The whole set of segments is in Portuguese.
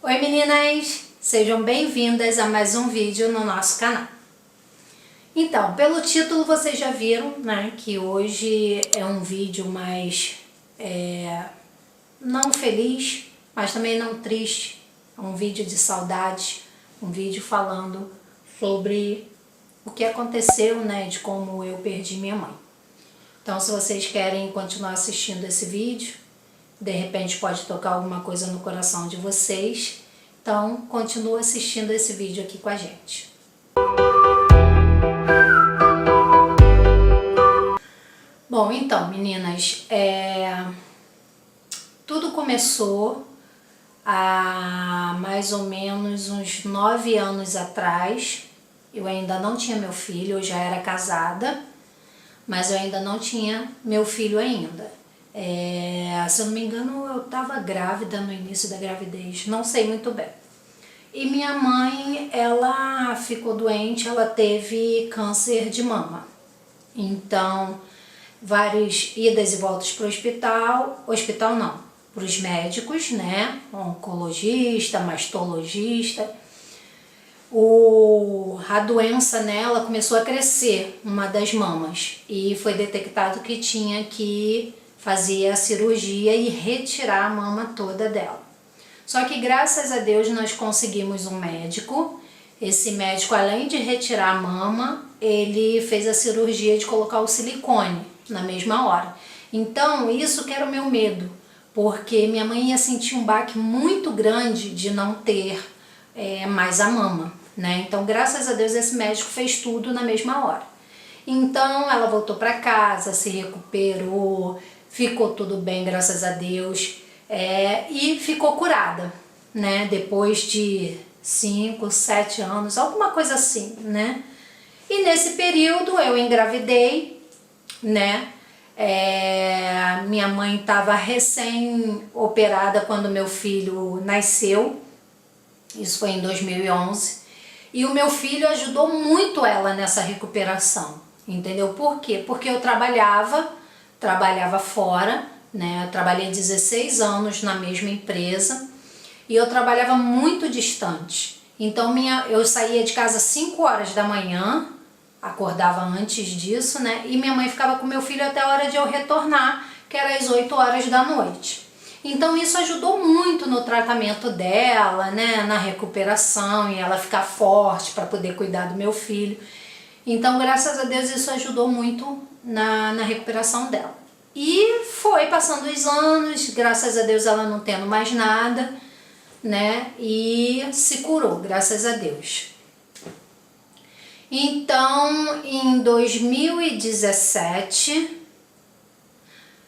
Oi meninas, sejam bem-vindas a mais um vídeo no nosso canal. Então, pelo título vocês já viram, né, que hoje é um vídeo mais não feliz, mas também não triste. É um vídeo de saudade, um vídeo falando sobre o que aconteceu, né, de como eu perdi minha mãe. Então, se vocês querem continuar assistindo esse vídeo, de repente pode tocar alguma coisa no coração de vocês, então continua assistindo esse vídeo aqui com a gente. Bom, então meninas, tudo começou há mais ou menos uns 9 anos atrás. Eu ainda não tinha meu filho, eu já era casada, mas eu ainda não tinha meu filho ainda. Se eu não me engano, eu estava grávida no início da gravidez, não sei muito bem. E minha mãe, ela ficou doente, ela teve câncer de mama. Então, várias idas e voltas para o hospital não, para os médicos, né, oncologista, mastologista. A doença nela começou a crescer, uma das mamas, e foi detectado que tinha que fazer a cirurgia e retirar a mama toda dela. Só que graças a Deus nós conseguimos um médico. Esse médico, além de retirar a mama, ele fez a cirurgia de colocar o silicone na mesma hora. Então isso que era o meu medo, porque minha mãe ia sentir um baque muito grande de não ter mais a mama, né? Então graças a Deus esse médico fez tudo na mesma hora. Então ela voltou para casa, se recuperou, ficou tudo bem, graças a Deus, e ficou curada, né? Depois de 5, 7 anos, alguma coisa assim, né? E nesse período eu engravidei, né? Minha mãe estava recém-operada quando meu filho nasceu, isso foi em 2011, e o meu filho ajudou muito ela nessa recuperação, entendeu? Por quê? Porque eu trabalhava fora, né? Eu trabalhei 16 anos na mesma empresa e eu trabalhava muito distante. Então eu saía de casa às 5 horas da manhã, acordava antes disso, né? E minha mãe ficava com meu filho até a hora de eu retornar, que era às 8 horas da noite. Então isso ajudou muito no tratamento dela, né? Na recuperação, e ela ficar forte para poder cuidar do meu filho. Então, graças a Deus, isso ajudou muito na recuperação dela. E foi passando os anos, graças a Deus ela não tendo mais nada, né? E se curou, graças a Deus. Então, em 2017,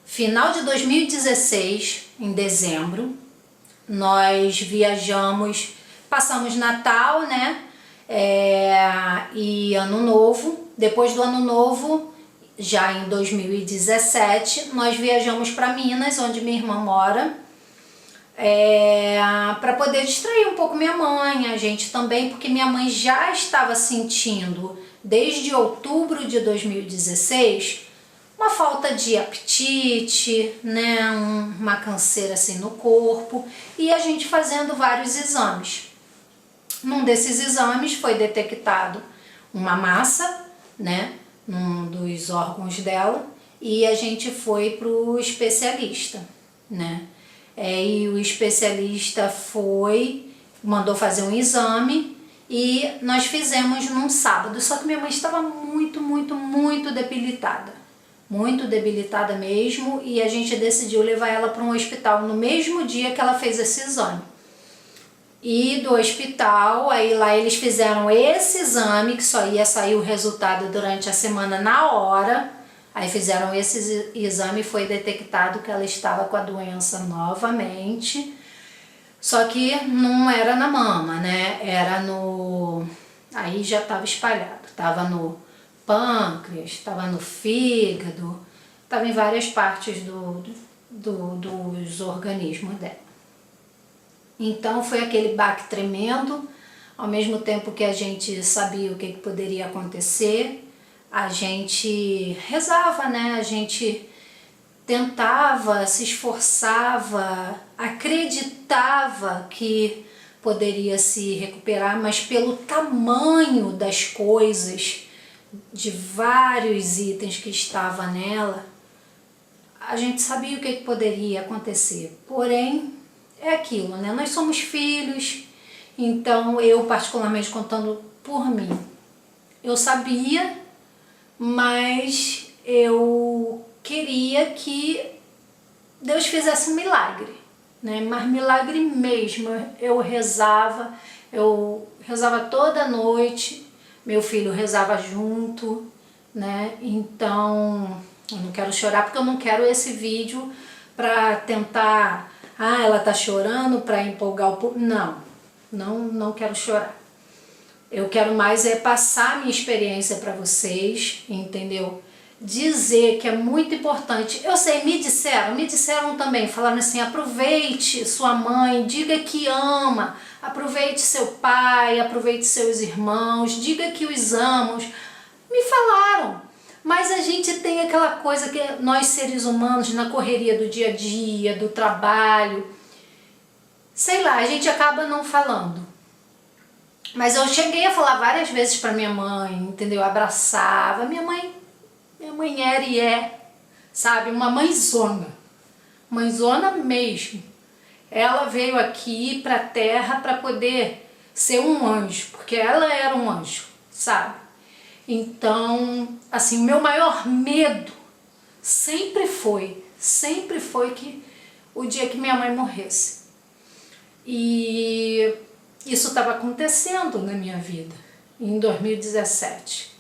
final de 2016, em dezembro, nós viajamos, passamos Natal, né? E Ano Novo. Depois do Ano Novo, já em 2017, nós viajamos para Minas, onde minha irmã mora, para poder distrair um pouco minha mãe, a gente também, porque minha mãe já estava sentindo, desde outubro de 2016, uma falta de apetite, né, uma canseira assim no corpo, e a gente fazendo vários exames. Num desses exames foi detectado uma massa, né, num dos órgãos dela, e a gente foi para o especialista, né? E o especialista mandou fazer um exame e nós fizemos num sábado. Só que minha mãe estava muito debilitada, muito debilitada mesmo, e a gente decidiu levar ela para um hospital no mesmo dia que ela fez esse exame. E do hospital, aí lá eles fizeram esse exame, que só ia sair o resultado durante a semana na hora. Aí fizeram esse exame e foi detectado que ela estava com a doença novamente. Só que não era na mama, né? Era no... Aí já estava espalhado. Estava no pâncreas, estava no fígado, estava em várias partes dos organismos dela. Então foi aquele baque tremendo, ao mesmo tempo que a gente sabia o que poderia acontecer, a gente rezava, né? A gente tentava, se esforçava, acreditava que poderia se recuperar, mas pelo tamanho das coisas, de vários itens que estava nela, a gente sabia o que poderia acontecer. Porém, é aquilo, né? Nós somos filhos, então eu particularmente contando por mim, eu sabia, mas eu queria que Deus fizesse um milagre, né? Mas milagre mesmo. Eu rezava toda noite, meu filho rezava junto, né? Então, eu não quero chorar porque eu não quero esse vídeo para tentar, ela tá chorando para empolgar o povo. Não quero chorar. Eu quero mais passar a minha experiência para vocês, entendeu? Dizer que é muito importante. Eu sei, me disseram também, falaram assim, aproveite sua mãe, diga que ama, aproveite seu pai, aproveite seus irmãos, diga que os amamos. Me falaram, mas a gente tem aquela coisa que nós seres humanos, na correria do dia a dia, do trabalho, sei lá, a gente acaba não falando. Mas eu cheguei a falar várias vezes para minha mãe, entendeu? Abraçava. Minha mãe era e é, sabe? Uma mãezona mesmo. Ela veio aqui pra terra para poder ser um anjo, porque ela era um anjo, sabe? Então, assim, o meu maior medo sempre foi que o dia que minha mãe morresse. E isso estava acontecendo na minha vida, em 2017.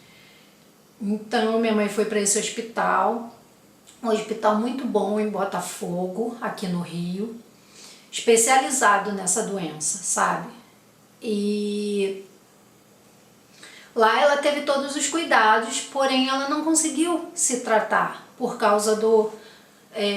Então, minha mãe foi para esse hospital, um hospital muito bom em Botafogo, aqui no Rio, especializado nessa doença, sabe? E lá ela teve todos os cuidados, porém ela não conseguiu se tratar por causa do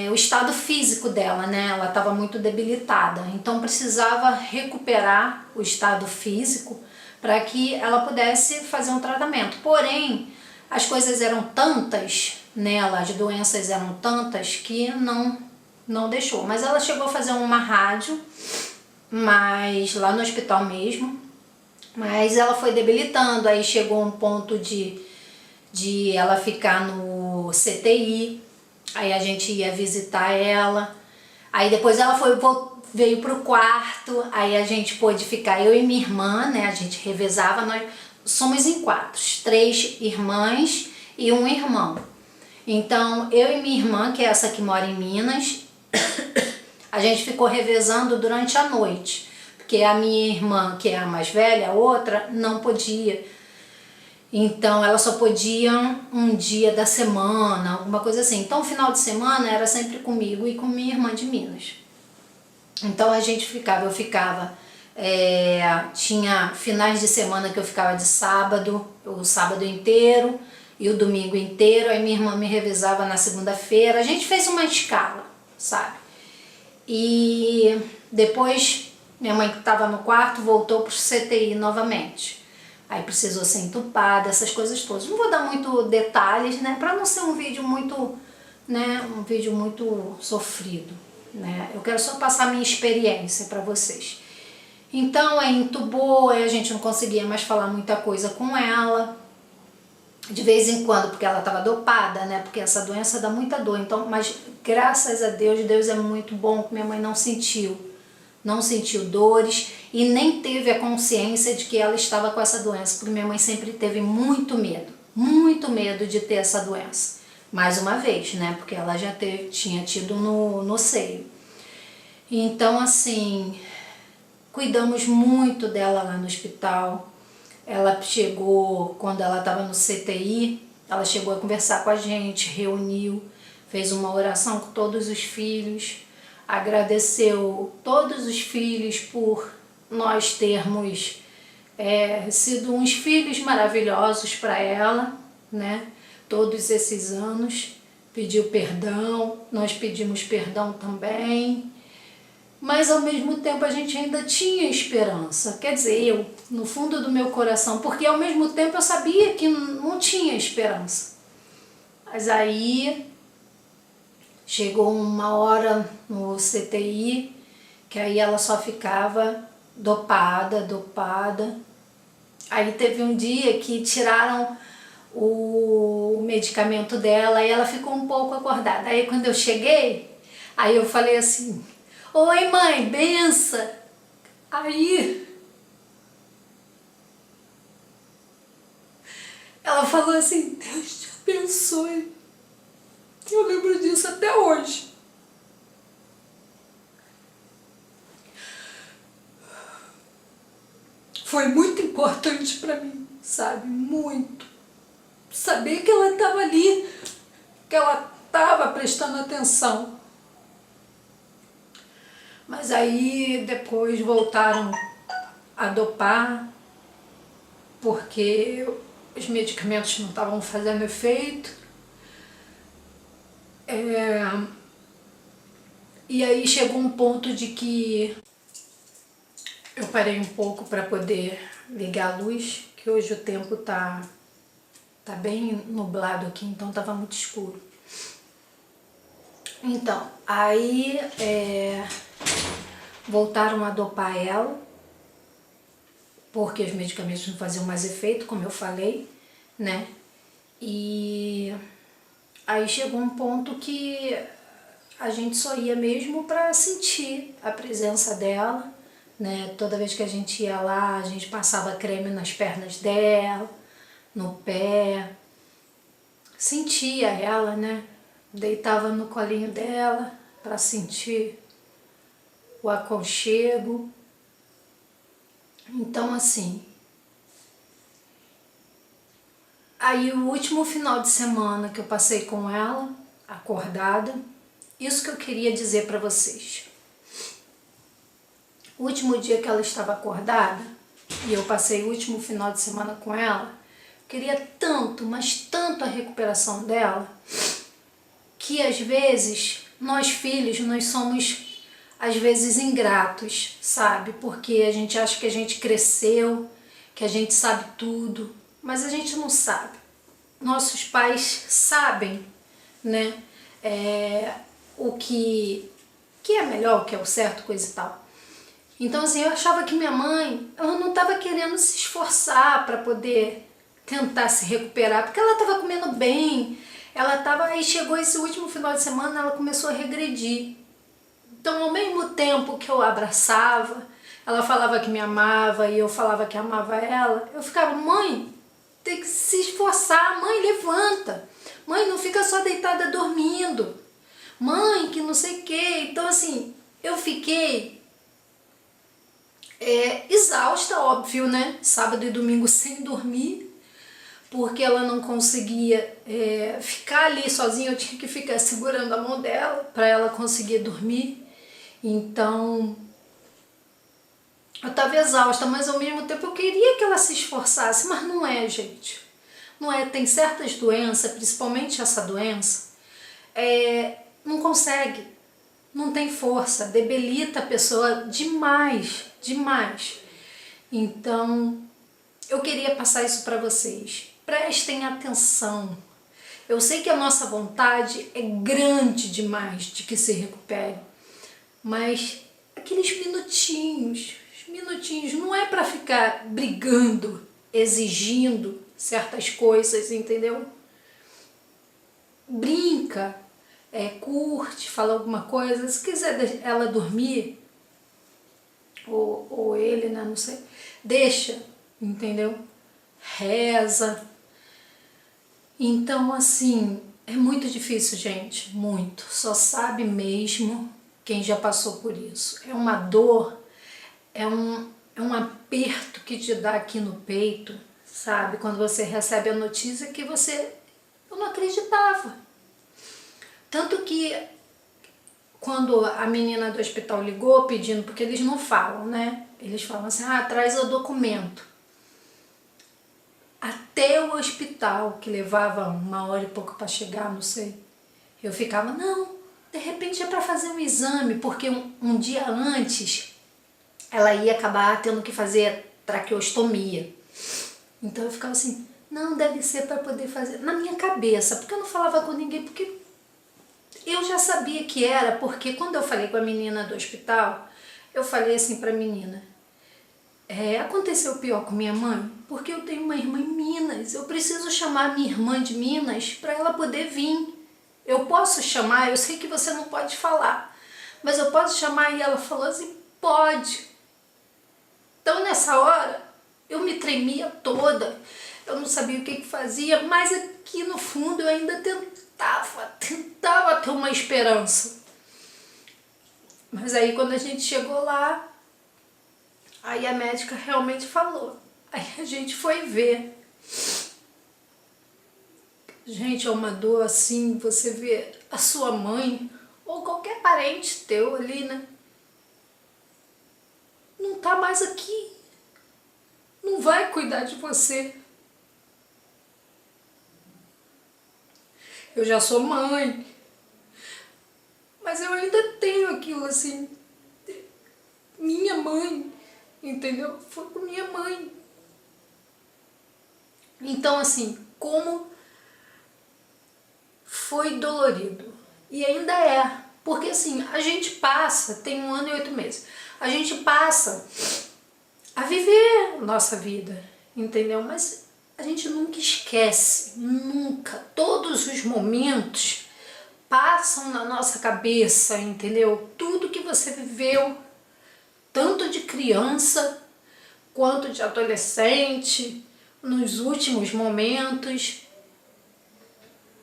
o estado físico dela, né? Ela estava muito debilitada, então precisava recuperar o estado físico para que ela pudesse fazer um tratamento. Porém, as coisas eram tantas nela, as doenças eram tantas que não deixou. Mas ela chegou a fazer uma rádio, mas lá no hospital mesmo, mas ela foi debilitando, aí chegou um ponto de ela ficar no CTI. Aí a gente ia visitar ela, aí depois ela veio pro quarto, aí a gente pôde ficar, eu e minha irmã, né, a gente revezava, nós somos em 4, 3 irmãs e um irmão. Então, eu e minha irmã, que é essa que mora em Minas, a gente ficou revezando durante a noite, porque a minha irmã, que é a mais velha, a outra, não podia. Então, ela só podia um dia da semana, alguma coisa assim. Então, o final de semana era sempre comigo e com minha irmã de Minas. Então, a gente ficava, tinha finais de semana que eu ficava de sábado, o sábado inteiro e o domingo inteiro. Aí minha irmã me revezava na segunda-feira. A gente fez uma escala, sabe? E depois, minha mãe que estava no quarto voltou para o CTI novamente. Aí precisou ser entupada, essas coisas todas. Não vou dar muito detalhes, né, para não ser um vídeo muito, né, um vídeo muito sofrido, né? Eu quero só passar a minha experiência para vocês. Então, aí entubou, aí a gente não conseguia mais falar muita coisa com ela. De vez em quando, porque ela estava dopada, né? Porque essa doença dá muita dor. Então, mas graças a Deus, Deus é muito bom, que minha mãe não sentiu dores e nem teve a consciência de que ela estava com essa doença, porque minha mãe sempre teve muito medo de ter essa doença. Mais uma vez, né? Porque ela já tinha tido no seio. Então, assim, cuidamos muito dela lá no hospital. Ela chegou, quando ela estava no CTI, ela chegou a conversar com a gente, reuniu, fez uma oração com todos os filhos, agradeceu todos os filhos por nós termos sido uns filhos maravilhosos para ela, né? Todos esses anos, pediu perdão, nós pedimos perdão também, mas ao mesmo tempo a gente ainda tinha esperança, quer dizer, eu, no fundo do meu coração, porque ao mesmo tempo eu sabia que não tinha esperança. Mas aí Chegou uma hora no CTI que aí ela só ficava dopada. Aí teve um dia que tiraram o medicamento dela e ela ficou um pouco acordada. Aí quando eu cheguei, aí eu falei assim: oi mãe, benção. Aí ela falou assim: Deus te abençoe. Eu lembro disso até hoje. Foi muito importante pra mim, sabe? Muito. Saber que ela estava ali, que ela estava prestando atenção. Mas aí depois voltaram a dopar, porque os medicamentos não estavam fazendo efeito. E aí chegou um ponto de que eu parei um pouco para poder ligar a luz, que hoje o tempo tá bem nublado aqui, então tava muito escuro. Então, aí voltaram a dopar ela, porque os medicamentos não faziam mais efeito, como eu falei, né? E aí chegou um ponto que a gente só ia mesmo para sentir a presença dela, né? Toda vez que a gente ia lá, a gente passava creme nas pernas dela, no pé, sentia ela, né? Deitava no colinho dela para sentir o aconchego. Então, assim, aí o último final de semana que eu passei com ela, acordada, isso que eu queria dizer para vocês. O último dia que ela estava acordada, e eu passei o último final de semana com ela, eu queria tanto, mas tanto a recuperação dela, que às vezes, nós filhos, nós somos às vezes ingratos, sabe? Porque a gente acha que a gente cresceu, que a gente sabe tudo, mas a gente não sabe. Nossos pais sabem, né? O que é melhor, o que é o certo, coisa e tal. Então, assim, eu achava que minha mãe, ela não estava querendo se esforçar para poder tentar se recuperar, porque ela estava comendo bem, ela estava, aí chegou esse último final de semana, ela começou a regredir. Então, ao mesmo tempo que eu abraçava, ela falava que me amava e eu falava que amava ela, eu ficava: mãe, tem que se esforçar, mãe, levanta, mãe, não fica só deitada dormindo, mãe, que não sei o quê. Então, assim, eu fiquei exausta, óbvio, né? Sábado e domingo sem dormir, porque ela não conseguia ficar ali sozinha, eu tinha que ficar segurando a mão dela para ela conseguir dormir. Então, eu estava exausta, mas ao mesmo tempo eu queria que ela se esforçasse, mas não é, gente. Não é, tem certas doenças, principalmente essa doença, não consegue, não tem força, debilita a pessoa demais, demais. Então, eu queria passar isso para vocês. Prestem atenção. Eu sei que a nossa vontade é grande demais de que se recupere, mas aqueles minutinhos, não é para ficar brigando, exigindo certas coisas, entendeu? Brinca, curte, fala alguma coisa. Se quiser ela dormir, ou ele, né, não sei, deixa, entendeu? Reza. Então, assim, é muito difícil, gente, muito. Só sabe mesmo quem já passou por isso. É uma dor, é um aperto que te dá aqui no peito, sabe? Quando você recebe a notícia que eu não acreditava. Tanto que quando a menina do hospital ligou pedindo, porque eles não falam, né? Eles falam assim: traz o documento. Até o hospital, que levava 1 hora e pouco para chegar, não sei, eu ficava: não, de repente é para fazer um exame, porque um dia antes ela ia acabar tendo que fazer traqueostomia. Então eu ficava assim: não, deve ser para poder fazer, na minha cabeça, porque eu não falava com ninguém, porque Eu já sabia que era, porque quando eu falei com a menina do hospital, eu falei assim pra menina, aconteceu pior com minha mãe, porque eu tenho uma irmã em Minas, eu preciso chamar minha irmã de Minas para ela poder vir. Eu posso chamar, eu sei que você não pode falar, mas eu posso chamar? E ela falou assim, pode. Então nessa hora, eu me tremia toda, eu não sabia o que fazia, mas aqui no fundo eu ainda tentava ter uma esperança. Mas aí quando a gente chegou lá, aí a médica realmente falou. Aí a gente foi ver. Gente, é uma dor assim, você vê a sua mãe ou qualquer parente teu ali, né? Não tá mais aqui. Não vai cuidar de você. Eu já sou mãe. Mas eu ainda tenho aquilo assim. Minha mãe, entendeu? Foi com minha mãe. Então assim, como foi dolorido. E ainda é. Porque assim, a gente passa, tem 1 ano e 8 meses, a gente passa a viver nossa vida, entendeu? Mas a gente nunca esquece, nunca. Todos os momentos passam na nossa cabeça, entendeu? Tudo que você viveu, tanto de criança quanto de adolescente, nos últimos momentos.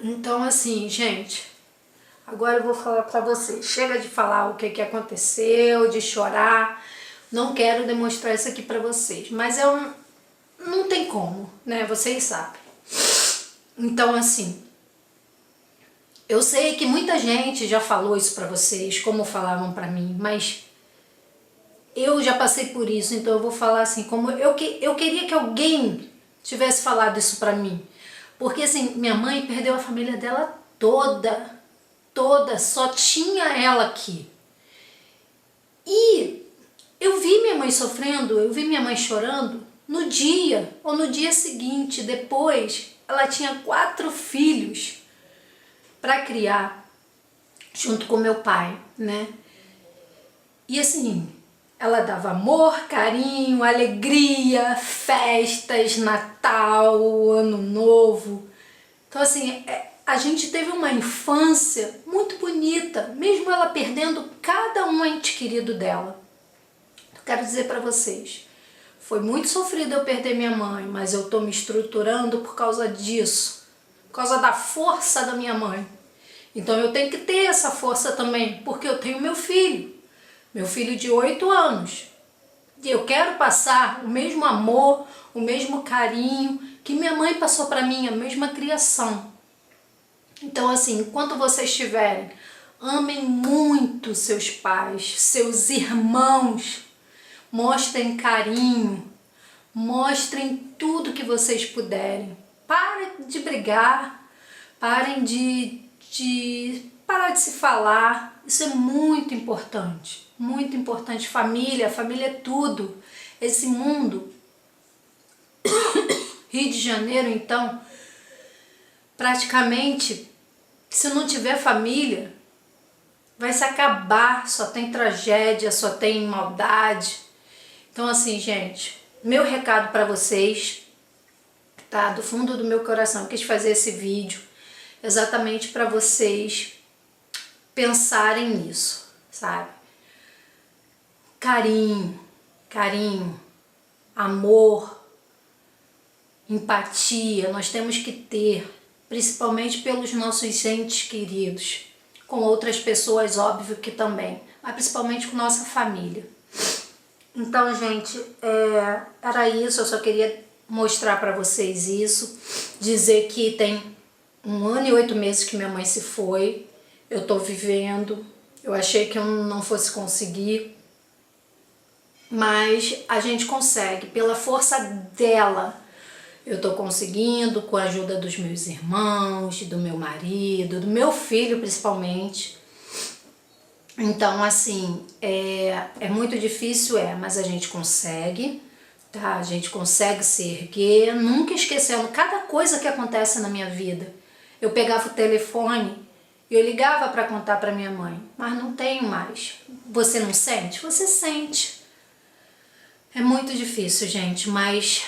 Então assim, gente, agora eu vou falar pra vocês. Chega de falar o que aconteceu, de chorar. Não quero demonstrar isso aqui pra vocês, mas não tem como, né? Vocês sabem. Então assim, eu sei que muita gente já falou isso pra vocês, como falavam pra mim, mas eu já passei por isso, então eu vou falar assim, como eu queria que alguém tivesse falado isso pra mim. Porque assim, minha mãe perdeu a família dela toda, só tinha ela aqui. E eu vi minha mãe sofrendo, eu vi minha mãe chorando no dia ou no dia seguinte. Depois ela tinha 4 filhos para criar junto com meu pai, né? E assim, ela dava amor, carinho, alegria, festas, Natal, Ano Novo. Então assim, a gente teve uma infância muito bonita, mesmo ela perdendo cada um ente querido dela. Eu quero dizer para vocês, foi muito sofrido eu perder minha mãe, mas eu tô me estruturando por causa disso, por causa da força da minha mãe. Então eu tenho que ter essa força também, porque eu tenho meu filho de 8 anos. E eu quero passar o mesmo amor, o mesmo carinho que minha mãe passou para mim, a mesma criação. Então assim, enquanto vocês estiverem, amem muito seus pais, seus irmãos, mostrem carinho, mostrem tudo que vocês puderem. Parem de brigar, parem de parar de se falar. Isso é muito importante, muito importante. Família é tudo. Esse mundo, Rio de Janeiro, então, praticamente, se não tiver família, vai se acabar, só tem tragédia, só tem maldade. Então assim, gente, meu recado para vocês, tá? Do fundo do meu coração, eu quis fazer esse vídeo exatamente para vocês pensarem nisso, sabe? Carinho, amor, empatia, nós temos que ter, principalmente pelos nossos entes queridos, com outras pessoas, óbvio que também, mas principalmente com nossa família. Então, gente, era isso, eu só queria mostrar para vocês isso, dizer que tem 1 ano e 8 meses que minha mãe se foi, eu tô vivendo, eu achei que eu não fosse conseguir, mas a gente consegue, pela força dela, eu tô conseguindo, com a ajuda dos meus irmãos, do meu marido, do meu filho principalmente. Então assim, é muito difícil, mas a gente consegue, tá? A gente consegue se erguer, nunca esquecendo cada coisa que acontece na minha vida. Eu pegava o telefone Eu ligava para contar para minha mãe, mas não tenho mais. Você não sente? Você sente. É muito difícil, gente, mas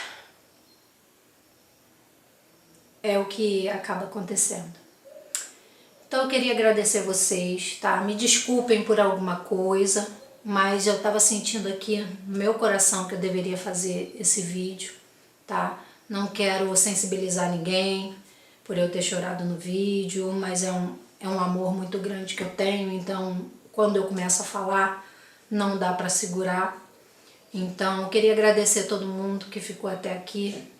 é o que acaba acontecendo. Então eu queria agradecer vocês, tá? Me desculpem por alguma coisa, mas eu tava sentindo aqui no meu coração que eu deveria fazer esse vídeo, tá? Não quero sensibilizar ninguém por eu ter chorado no vídeo, mas é um amor muito grande que eu tenho, então quando eu começo a falar, não dá pra segurar. Então eu queria agradecer a todo mundo que ficou até aqui.